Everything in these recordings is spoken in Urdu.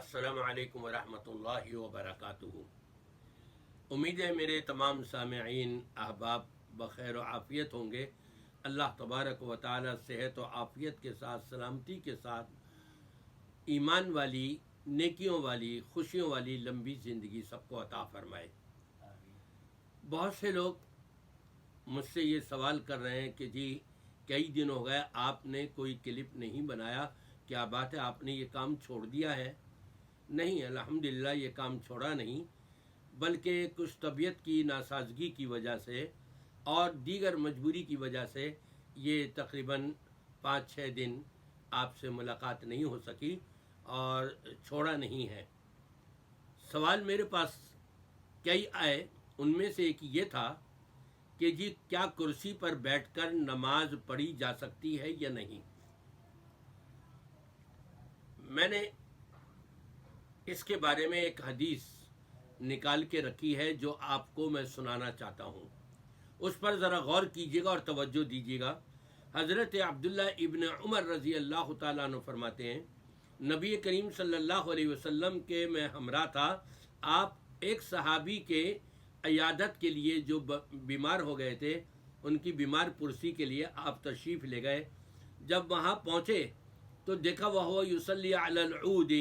السلام علیکم ورحمۃ اللہ وبرکاتہ۔ امید ہے میرے تمام سامعین احباب بخیر و عافیت ہوں گے۔ اللہ تبارک و تعالی صحت و عافیت کے ساتھ، سلامتی کے ساتھ، ایمان والی، نیکیوں والی، خوشیوں والی لمبی زندگی سب کو عطا فرمائے۔ بہت سے لوگ مجھ سے یہ سوال کر رہے ہیں کہ جی کئی دن ہو گئے آپ نے کوئی کلپ نہیں بنایا، کیا بات ہے آپ نے یہ کام چھوڑ دیا ہے؟ نہیں، الحمدللہ یہ کام چھوڑا نہیں، بلکہ کچھ طبیعت کی ناسازگی کی وجہ سے اور دیگر مجبوری کی وجہ سے یہ تقریباً 5-6 دن آپ سے ملاقات نہیں ہو سکی اور چھوڑا نہیں ہے۔ سوال میرے پاس کئی آئے، ان میں سے ایک یہ تھا کہ جی کیا کرسی پر بیٹھ کر نماز پڑھی جا سکتی ہے یا نہیں؟ میں نے اس کے بارے میں ایک حدیث نکال کے رکھی ہے جو آپ کو میں سنانا چاہتا ہوں، اس پر ذرا غور کیجیے گا اور توجہ دیجیے گا۔ حضرت عبداللہ ابن عمر رضی اللہ تعالیٰ عنہ فرماتے ہیں، نبی کریم صلی اللہ علیہ وسلم کے میں ہمراہ تھا، آپ ایک صحابی کے عیادت کے لیے جو بیمار ہو گئے تھے، ان کی بیمار پرسی کے لیے آپ تشریف لے گئے۔ جب وہاں پہنچے تو دیکھا وہ یصلی علی العود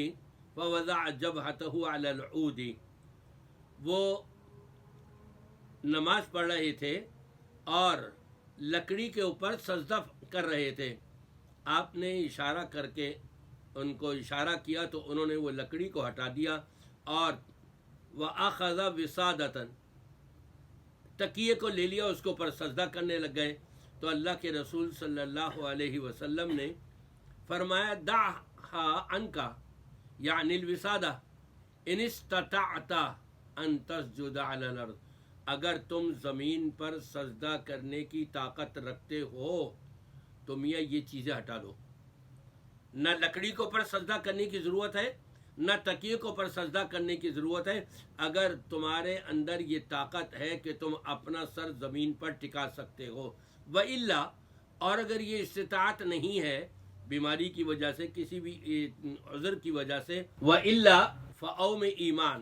فوضع جبہتہ علی العود، وہ نماز پڑھ رہے تھے اور لکڑی کے اوپر سجدہ کر رہے تھے۔ آپ نے اشارہ کر کے ان کو اشارہ کیا تو انہوں نے وہ لکڑی کو ہٹا دیا اور وَأَخَذَ وِسَادَةً، تکیے کو لے لیا، اس کے اوپر سجدہ کرنے لگ گئے۔ تو اللہ کے رسول صلی اللہ علیہ وسلم نے فرمایا دعها عنك یعنی الوسادہ ان استطعت ان تسجد علی الارض، اگر تم زمین پر سجدہ کرنے کی طاقت رکھتے ہو تو میاں یہ چیزیں ہٹا دو۔ نہ لکڑی کے اوپر سجدہ کرنے کی ضرورت ہے، نہ تکیے کے اوپر سجدہ کرنے کی ضرورت ہے۔ اگر تمہارے اندر یہ طاقت ہے کہ تم اپنا سر زمین پر ٹکا سکتے ہو، وَإِلَّا، اور اگر یہ استطاعت نہیں ہے بیماری کی وجہ سے، کسی بھی عذر کی وجہ سے، وَإِلَّا فَأَوْمِ ایمان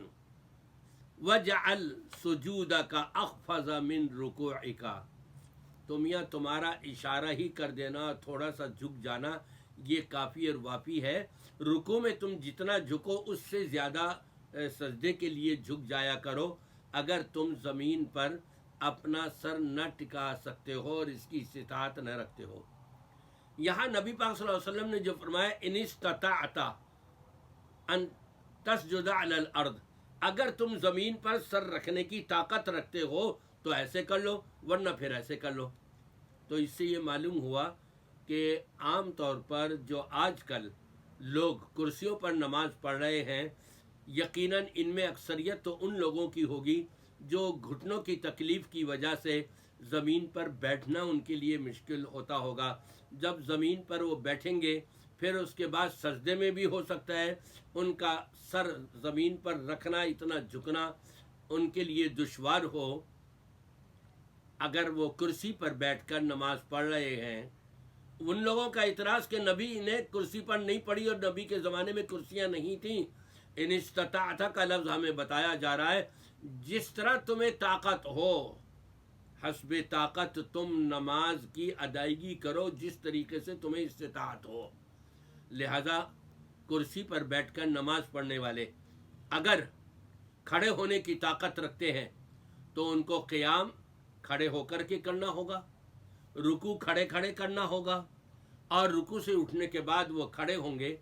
وَجَعَلْ سُجُودَكَ أَخْفَضَ مِنْ رُكُوعِكَ، تو میاں تمہارا اشارہ ہی کر دینا، تھوڑا سا جھک جانا، یہ کافی اور وافی ہے۔ رکوع میں تم جتنا جھکو اس سے زیادہ سجدے کے لیے جھک جایا کرو۔ اگر تم زمین پر اپنا سر نہ ٹکا سکتے ہو اور اس کی استطاعت نہ رکھتے ہو، یہاں نبی پاک صلی اللہ علیہ وسلم نے جو فرمایا ان استطعت ان تسجد علی الارض، اگر تم زمین پر سر رکھنے کی طاقت رکھتے ہو تو ایسے کر لو، ورنہ پھر ایسے کر لو۔ تو اس سے یہ معلوم ہوا کہ عام طور پر جو آج کل لوگ کرسیوں پر نماز پڑھ رہے ہیں، یقیناً ان میں اکثریت تو ان لوگوں کی ہوگی جو گھٹنوں کی تکلیف کی وجہ سے زمین پر بیٹھنا ان کے لیے مشکل ہوتا ہوگا۔ جب زمین پر وہ بیٹھیں گے پھر اس کے بعد سجدے میں بھی ہو سکتا ہے ان کا سر زمین پر رکھنا، اتنا جھکنا ان کے لیے دشوار ہو۔ اگر وہ کرسی پر بیٹھ کر نماز پڑھ رہے ہیں، ان لوگوں کا اعتراض کہ نبی نے کرسی پر نہیں پڑھی اور نبی کے زمانے میں کرسیاں نہیں تھیں۔ ان استطاعت کا لفظ ہمیں بتایا جا رہا ہے جس طرح تمہیں طاقت ہو، حسب طاقت تم نماز کی ادائیگی کرو جس طریقے سے تمہیں استطاعت ہو۔ لہذا کرسی پر بیٹھ کر نماز پڑھنے والے اگر کھڑے ہونے کی طاقت رکھتے ہیں تو ان کو قیام کھڑے ہو کر کے کرنا ہوگا، رکوع کھڑے کھڑے کرنا ہوگا، اور رکوع سے اٹھنے کے بعد وہ کھڑے ہوں گے۔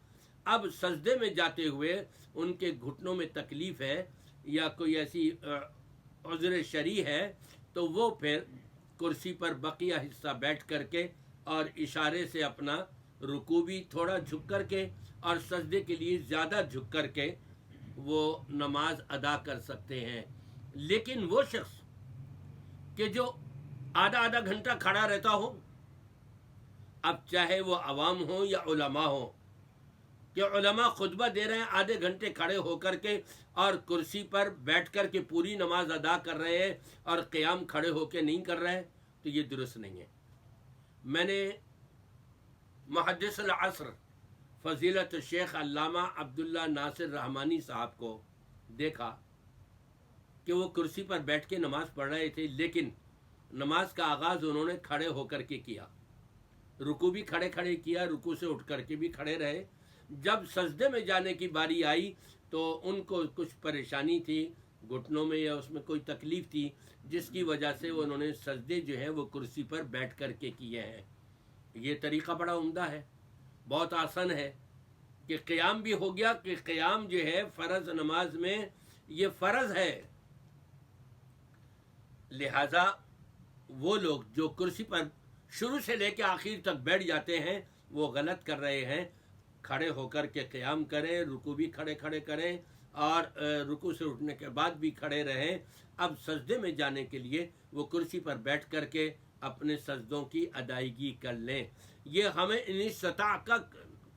اب سجدے میں جاتے ہوئے ان کے گھٹنوں میں تکلیف ہے یا کوئی ایسی عذر شرعی ہے تو وہ پھر کرسی پر بقیہ حصہ بیٹھ کر کے اور اشارے سے اپنا رکوع بھی تھوڑا جھک کر کے اور سجدے کے لیے زیادہ جھک کر کے وہ نماز ادا کر سکتے ہیں۔ لیکن وہ شخص کہ جو آدھا گھنٹہ کھڑا رہتا ہو، اب چاہے وہ عوام ہوں یا علماء ہوں، کہ علماء خطبہ دے رہے ہیں، آدھے گھنٹے کھڑے ہو کر کے اور کرسی پر بیٹھ کر کے پوری نماز ادا کر رہے ہیں اور قیام کھڑے ہو کے نہیں کر رہے، تو یہ درست نہیں ہے۔ میں نے محدث العصر فضیلت شیخ علامہ عبداللہ ناصر رحمانی صاحب کو دیکھا کہ وہ کرسی پر بیٹھ کے نماز پڑھ رہے تھے، لیکن نماز کا آغاز انہوں نے کھڑے ہو کر کے کیا، رکوع بھی کھڑے کھڑے کیا، رکوع سے اٹھ کر کے بھی کھڑے رہے۔ جب سجدے میں جانے کی باری آئی تو ان کو کچھ پریشانی تھی گھٹنوں میں، یا اس میں کوئی تکلیف تھی، جس کی وجہ سے انہوں نے سجدے جو ہیں وہ کرسی پر بیٹھ کر کے کیے ہیں۔ یہ طریقہ بڑا عمدہ ہے، بہت آسان ہے کہ قیام بھی ہو گیا، کہ قیام جو ہے فرض نماز میں یہ فرض ہے، لہذا وہ لوگ جو کرسی پر شروع سے لے کے آخر تک بیٹھ جاتے ہیں وہ غلط کر رہے ہیں۔ کھڑے ہو کر کے قیام کریں، رکوع بھی کھڑے کھڑے کریں، اور رکوع سے اٹھنے کے بعد بھی کھڑے رہیں۔ اب سجدے میں جانے کے لیے وہ کرسی پر بیٹھ کر کے اپنے سجدوں کی ادائیگی کر لیں۔ یہ ہمیں انستطاع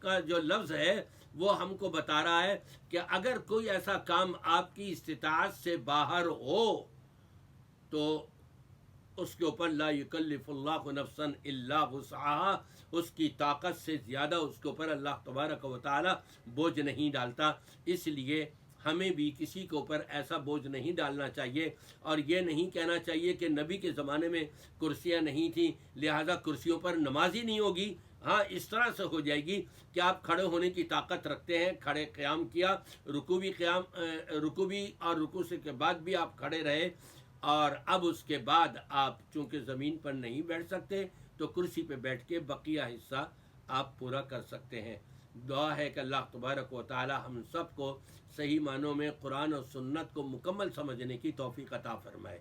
کا جو لفظ ہے وہ ہم کو بتا رہا ہے کہ اگر کوئی ایسا کام آپ کی استطاعت سے باہر ہو تو اس کے اوپر لا یکلف اللہ نفسا الا وسعها، اس کی طاقت سے زیادہ اس کے اوپر اللہ تبارک و تعالی بوجھ نہیں ڈالتا۔ اس لیے ہمیں بھی کسی کے اوپر ایسا بوجھ نہیں ڈالنا چاہیے، اور یہ نہیں کہنا چاہیے کہ نبی کے زمانے میں کرسیاں نہیں تھیں لہذا کرسیوں پر نماز ہی نہیں ہوگی۔ ہاں، اس طرح سے ہو جائے گی کہ آپ کھڑے ہونے کی طاقت رکھتے ہیں، کھڑے قیام کیا، رکوع بھی اور رکوع سے کے بعد بھی آپ کھڑے رہے، اور اب اس کے بعد آپ چونکہ زمین پر نہیں بیٹھ سکتے تو کرسی پہ بیٹھ کے بقیہ حصہ آپ پورا کر سکتے ہیں۔ دعا ہے کہ اللہ تبارک و تعالی ہم سب کو صحیح معنوں میں قرآن اور سنت کو مکمل سمجھنے کی توفیق عطا فرمائے۔